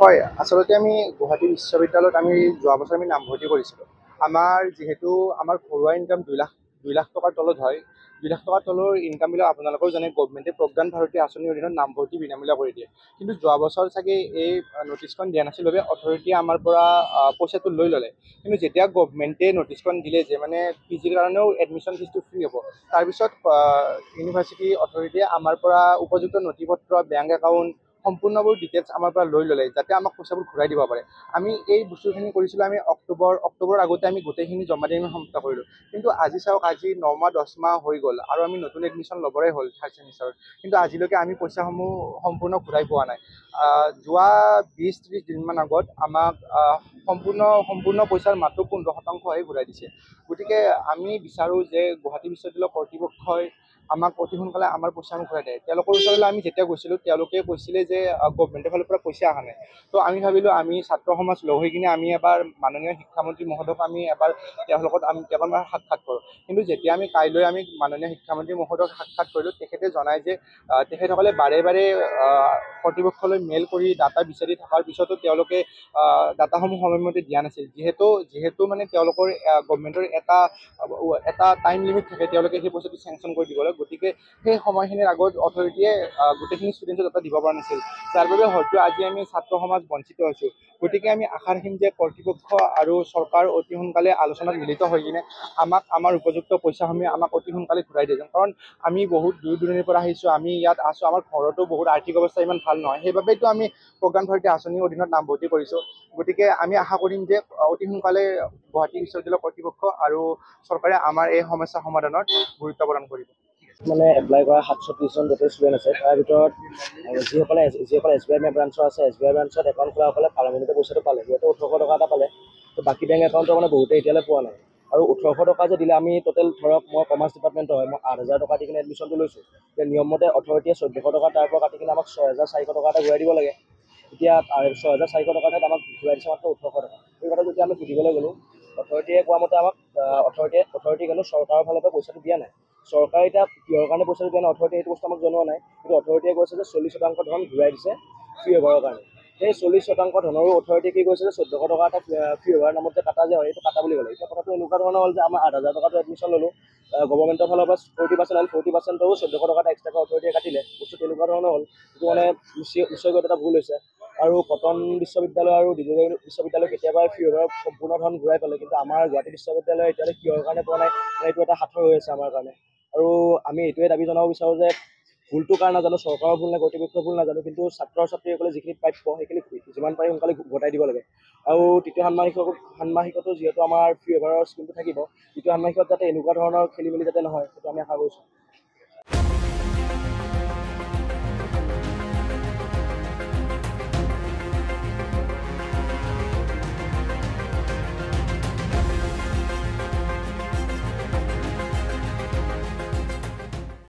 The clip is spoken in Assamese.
হয়, আচলতে আমি গুৱাহাটী বিশ্ববিদ্যালয়ত আমি যোৱা বছৰ আমি নামভৰ্তি কৰিছিলোঁ। আমাৰ ঘৰুৱা ইনকাম 2 লাখ টকাৰ তলত হয়। 2 লাখ টকাৰ তলৰ ইনকামবিলাক আপোনালোকেও জানে, গভমেণ্টে প্ৰজ্ঞান ভাৰতী আঁচনিৰ অধীনত নামভৰ্তি বিনামূলীয়া কৰি দিয়ে। কিন্তু যোৱা বছৰ চাগে এই নটিচখন দিয়া নাছিল বাবে অথৰিটিয়ে আমাৰ পৰা পইচাটো লৈ ল'লে। কিন্তু যেতিয়া গভমেণ্টে নটিচখন দিলে যে মানে PGৰ কাৰণেও এডমিশ্যন ফিজটো ফ্ৰী হ'ব, তাৰপিছত ইউনিভাৰ্চিটি অথৰিটিয়ে আমাৰ পৰা উপযুক্ত নথি পত্ৰ, বেংক একাউণ্ট সম্পূৰ্ণবোৰ ডিটেইলছ আমাৰ পৰা লৈ ল'লে, যাতে আমাক পইচাবোৰ ঘূৰাই দিব পাৰে। আমি এই বস্তুখিনি কৰিছিলোঁ, আমি অক্টোবৰৰ আগতে আমি গোটেইখিনি জমা দি আমি সমাপ্ত কৰিলোঁ। কিন্তু আজি চাওক, আজি 9 মাহ 10 মাহ হৈ গ'ল আৰু আমি নতুন এডমিশ্যন ল'বৰে হ'ল 3rd ছেমিষ্টাৰত। কিন্তু আজিলৈকে আমি পইচাসমূহ সম্পূৰ্ণ ঘূৰাই পোৱা নাই। যোৱা 20-30 দিনমান আগত আমাক সম্পূৰ্ণ পইচাৰ মাত্ৰ 15%হে ঘূৰাই দিছে। গতিকে আমি বিচাৰোঁ যে গুৱাহাটী বিশ্ববিদ্যালয় কৰ্তৃপক্ষই আমাক অতি সোনকালে আমাৰ পইচা ঘূৰাই দিয়ে। তেওঁলোকৰ ওচৰলৈ আমি যেতিয়া গৈছিলোঁ, তেওঁলোকে কৈছিলে যে গভমেণ্টৰ ফালৰ পৰা পইচা অহা নাই। তো আমি ভাবিলোঁ, আমি ছাত্ৰ সমাজ লগ হৈ কিনে আমি এবাৰ মাননীয় শিক্ষামন্ত্ৰী মহোদয়ক আমি এবাৰ তেওঁৰ লগত সাক্ষাৎ কৰোঁ। কিন্তু যেতিয়া আমি কাইলৈ মাননীয় শিক্ষামন্ত্ৰী মহোদয়ক সাক্ষাৎ কৰিলোঁ, তেখেতে জনায় যে তেখেতসকলে বাৰে বাৰে কৰ্তৃপক্ষলৈ মেইল কৰি ডাটা বিচাৰি থকাৰ পিছতো তেওঁলোকে ডাটাসমূহ সময়মতে দিয়া নাছিল। যিহেতু মানে তেওঁলোকৰ গভমেণ্টৰ এটা টাইম লিমিট থাকে, তেওঁলোকে সেই পইচাটো চেংচন কৰি দিবলৈ। গতিকে সেই সময়খিনিৰ আগত অথৰিটিয়ে গোটেইখিনি ষ্টুডেণ্টৰ ডাটা দিব পৰা নাছিল, যাৰ বাবে হয়তো আজি আমি ছাত্ৰ সমাজ বঞ্চিত হৈছোঁ। গতিকে আমি আশা ৰাখিম যে কৰ্তৃপক্ষ আৰু চৰকাৰ অতি সোনকালে আলোচনাত মিলিত হৈ কিনে আমাৰ উপযুক্ত পইচাসমূহ আমাক অতি সোনকালে ঘূৰাই দিয়ে। কাৰণ আমি বহুত দূৰ দূৰণিৰ পৰা আহিছোঁ, আমি ইয়াত আছোঁ, আমাৰ ঘৰতো বহুত আৰ্থিক অৱস্থা ইমান ভাল নহয়। সেইবাবেতো আমি প্ৰজ্ঞান ভাৰতী আঁচনিৰ অধীনত নামভৰ্তি কৰিছোঁ। গতিকে আমি আশা কৰিম যে অতি সোনকালে গুৱাহাটী বিশ্ববিদ্যালয় কৰ্তৃপক্ষ আৰু চৰকাৰে আমাৰ এই সমস্যা সমাধানত গুৰুত্ব প্ৰদান কৰিব। মানে এপ্লাই কৰা 730জন টোটেল ষ্টুডেণ্ট আছে। তাৰ ভিতৰত যিসকলে SBI ব্ৰাঞ্চৰ আছে, SBI ব্ৰাঞ্চত একাউণ্ট খোলাসকলে পাৰ্মানেণ্টে পইচাটো পালে, সিহঁতে 1800 টকা এটা পালে। তো বাকী বেংক একাউণ্টৰ মানে বহুতে এতিয়ালৈ পোৱা নাই। আৰু 1800 টকা যে দিলে, আমি টোটেল ধৰক মই কমাৰ্চ ডিপাৰ্টমেণ্টৰ হয়, মই 8000 টকা দি কিনে এডমিশ্যনটো লৈছোঁ। এতিয়া নিয়মমতে অথৰিটিয়ে 1400 টকা তাৰ পৰা কাটি কিনে আমাক 6400 টকা এটা ঘূৰাই দিব লাগে। এতিয়া 6400 টকাৰ ঠাইত আমাক ঘূৰাই দিছে মাত্ৰ 1800 টকা। এই কথা যেতিয়া আমি সুধিবলৈ গ'লোঁ, অথৰিটিয়ে কোৱা মতে আমাক অথৰিটিয়ে কিন্তু চৰকাৰৰ ফালৰ পৰা পইচাটো দিয়া নাই। চৰকাৰে এতিয়া কিহৰ কাৰণে পইচাটো দিয়া নাই, অথৰিটিয়ে সেইটো বস্তু আমাক জনোৱা নাই। কিন্তু অথৰিটিয়ে কৈছে যে 40% ধন ঘূৰাই দিছে ফ্ৰী ৱেইভাৰৰ কাৰণে। সেই 40% ধনৰো অথৰিটিয়ে কি কৈছে যে 1400 টকা এটা ফ্ৰী ৱেইভাৰৰ নামত যে কাটা যে হয়, সেইটো কাটা বুলি ক'লে। এতিয়া কথাটো এনেকুৱা ধৰণৰ হ'ল যে আমাৰ 8000 টকাটো এডমিশ্যন ল'লোঁ, গভৰ্ণমেণ্টৰ ফালৰ পৰা 40% আহিল, 40%ৰো 1400 টকা এটা এক্সট্ৰাকৈ অথৰিটিয়ে কাটিলে। বস্তু তেনেকুৱা ধৰণৰ হ'ল, সেইটো মানে নিশ্চয়কৈ এটা ভুল হৈছে। আৰু কটন বিশ্ববিদ্যালয় আৰু ডিব্ৰুগড় বিশ্ববিদ্যালয় কেতিয়াবাই ফ্ৰী ৱেইভাৰৰ সম্পূৰ্ণ ধন ঘূৰাই পালে, কিন্তু আমাৰ গুৱাহাটী বিশ্ববিদ্যালয় এতিয়ালৈ কিহৰ কাৰণে পোৱা নাই, এইটো এটা সাঁথৰ হৈ আছে আমাৰ কাৰণে। আৰু আমি এইটোৱে দাবী জনাব বিচাৰোঁ যে ভুলটো কাৰ নাজানো, চৰকাৰৰ ভুল নে কৰ্তৃপক্ষৰ ভুল নাজানো, কিন্তু ছাত্ৰ ছাত্ৰীসকলে যিখিনি প্ৰাপ্য সেইখিনি যিমান পাৰি সোনকালে ঘটাই দিব লাগে। আৰু তৃতীয় ষাণ্মাসিকতো যিহেতু আমাৰ ফ্ৰী ৱেইভাৰৰ স্কিমটো থাকিব, তৃতীয় ষাণ্মাসিকত যাতে এনেকুৱা ধৰণৰ খেলি মেলি যাতে নহয়, সেইটো আমি আশা কৰিছোঁ।